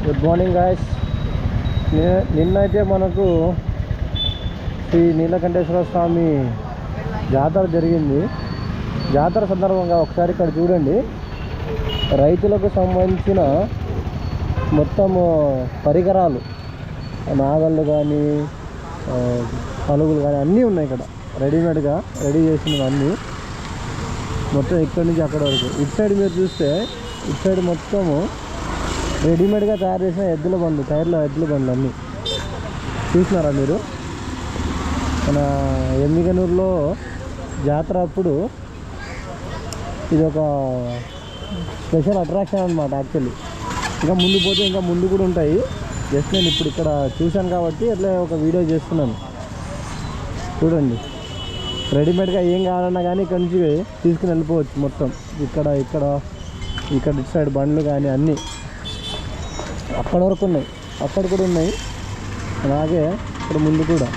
Good morning guys. నిన్నైతే మనకు శ్రీ నీలకంఠేశ్వర స్వామి జాతర జరిగింది. జాతర సందర్భంగా ఒకసారి ఇక్కడ చూడండి, రైతులకు సంబంధించిన మొత్తము పరికరాలు, నాగళ్ళు కానీ పలుగులు కానీ అన్నీ ఉన్నాయి ఇక్కడ. రెడీమేడ్గా రెడీ చేసినవి అన్నీ మొత్తం ఇక్కడి నుంచి అక్కడ వరకు. ఇటు సైడ్ మీరు చూస్తే ఇటు సైడ్ మొత్తము రెడీమేడ్గా తయారు చేసిన ఎద్దుల బండ్లు, టైర్ల ఎద్దుల బండ్లు అన్నీ చూసినారా మీరు? మన ఎమ్మిగనూరులో జాతర అప్పుడు ఇది ఒక స్పెషల్ అట్రాక్షన్ అనమాట. యాక్చువల్లీ ఇంకా ముందు పోతే ఇంకా ముందు కూడా ఉంటాయి. జస్ట్ నేను ఇప్పుడు ఇక్కడ చూశాను కాబట్టి అట్లా ఒక వీడియో చేస్తున్నాను. చూడండి, రెడీమేడ్గా ఏం కావాలన్నా కానీ ఇక్కడ నుంచి తీసుకుని వెళ్ళిపోవచ్చు. మొత్తం ఇక్కడ ఇక్కడ ఇక్కడ ఇటు సైడ్ బండ్లు కానీ అన్నీ అక్కడ వరకు ఉన్నాయి, అక్కడ కూడా ఉన్నాయి, అలాగే ఇక్కడ ముందు కూడా.